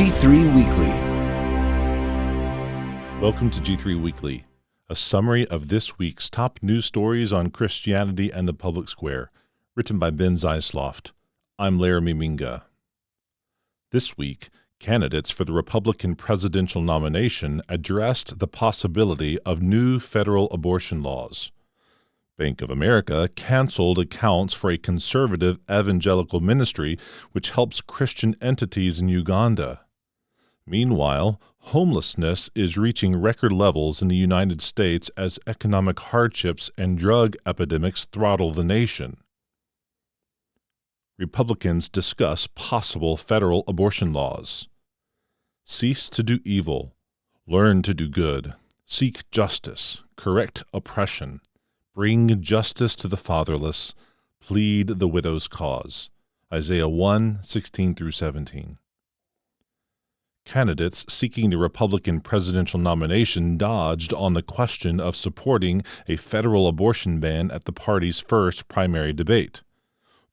G3 Weekly. Welcome to G3 Weekly, a summary of this week's top news stories on Christianity and the public square, written by Ben Zeisloft. I'm Laramie Minga. This week, candidates for the Republican presidential nomination addressed the possibility of new federal abortion laws. Bank of America canceled accounts for a conservative evangelical ministry which helps Christian entities in Uganda. Meanwhile, homelessness is reaching record levels in the United States as economic hardships and drug epidemics throttle the nation. Republicans discuss possible federal abortion laws. Cease to do evil, learn to do good, seek justice, correct oppression, bring justice to the fatherless, plead the widow's cause. Isaiah 1:16-17. Candidates seeking the Republican presidential nomination dodged on the question of supporting a federal abortion ban at the party's first primary debate.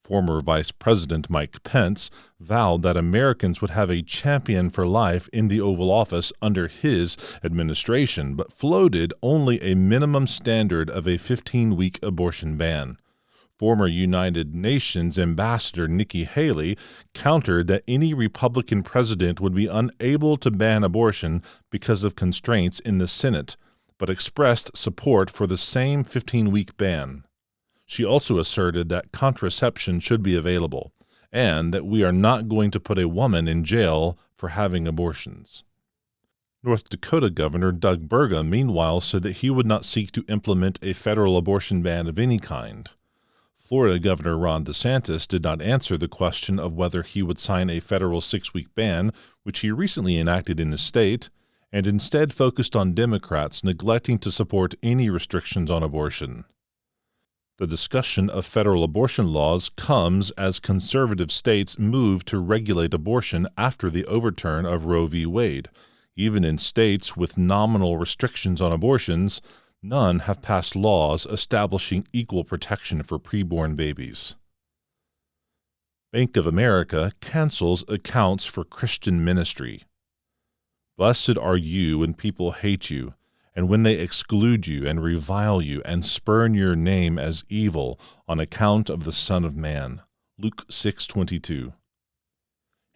Former Vice President Mike Pence vowed that Americans would have a champion for life in the Oval Office under his administration, but floated only a minimum standard of a 15-week abortion ban. Former United Nations Ambassador Nikki Haley countered that any Republican president would be unable to ban abortion because of constraints in the Senate, but expressed support for the same 15-week ban. She also asserted that contraception should be available, and that we are not going to put a woman in jail for having abortions. North Dakota Governor Doug Burgum, meanwhile, said that he would not seek to implement a federal abortion ban of any kind. Florida Governor Ron DeSantis did not answer the question of whether he would sign a federal 6-week ban, which he recently enacted in his state, and instead focused on Democrats neglecting to support any restrictions on abortion. The discussion of federal abortion laws comes as conservative states move to regulate abortion after the overturn of Roe v. Wade. Even in states with nominal restrictions on abortions, none have passed laws establishing equal protection for preborn babies. Bank of America cancels accounts for Christian ministry. Blessed are you when people hate you, and when they exclude you and revile you and spurn your name as evil on account of the Son of Man. Luke 6:22.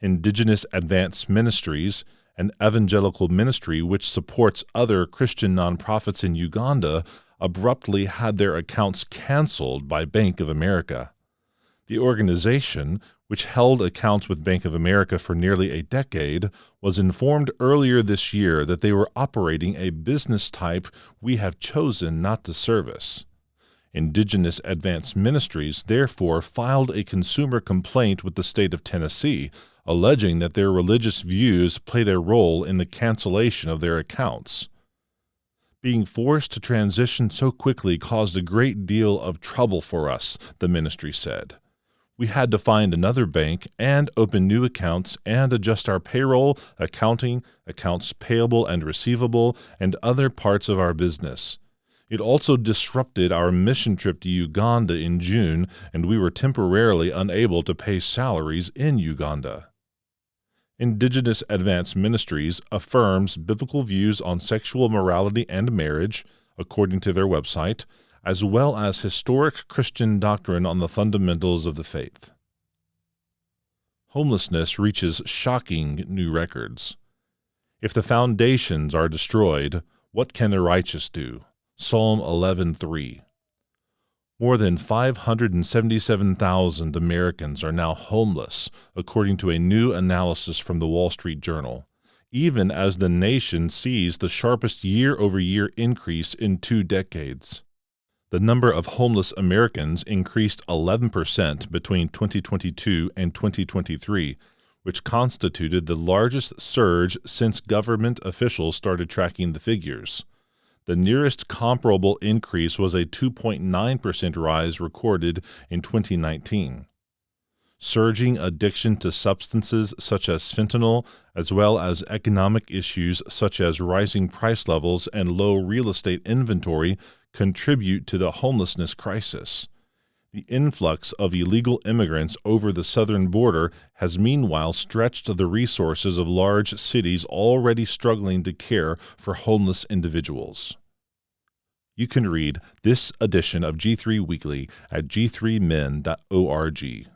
Indigenous Advanced Ministries, an evangelical ministry which supports other Christian nonprofits in Uganda, abruptly had their accounts canceled by Bank of America. The organization, which held accounts with Bank of America for nearly a decade, was informed earlier this year that they were operating a business type we have chosen not to service. Indigenous Advanced Ministries therefore filed a consumer complaint with the state of Tennessee, alleging that their religious views played a role in the cancellation of their accounts. Being forced to transition so quickly caused a great deal of trouble for us, the ministry said. We had to find another bank and open new accounts and adjust our payroll, accounting, accounts payable and receivable, and other parts of our business. It also disrupted our mission trip to Uganda in June, and we were temporarily unable to pay salaries in Uganda. Indigenous Advanced Ministries affirms biblical views on sexual morality and marriage, according to their website, as well as historic Christian doctrine on the fundamentals of the faith. Homelessness reaches shocking new records. If the foundations are destroyed, what can the righteous do? Psalm 11:3. More than 577,000 Americans are now homeless, according to a new analysis from the Wall Street Journal, even as the nation sees the sharpest year-over-year increase in 2 decades. The number of homeless Americans increased 11% between 2022 and 2023, which constituted the largest surge since government officials started tracking the figures. The nearest comparable increase was a 2.9% rise recorded in 2019. Surging addiction to substances such as fentanyl, as well as economic issues such as rising price levels and low real estate inventory, contribute to the homelessness crisis. The influx of illegal immigrants over the southern border has meanwhile stretched the resources of large cities already struggling to care for homeless individuals. You can read this edition of G3 Weekly at g3min.org.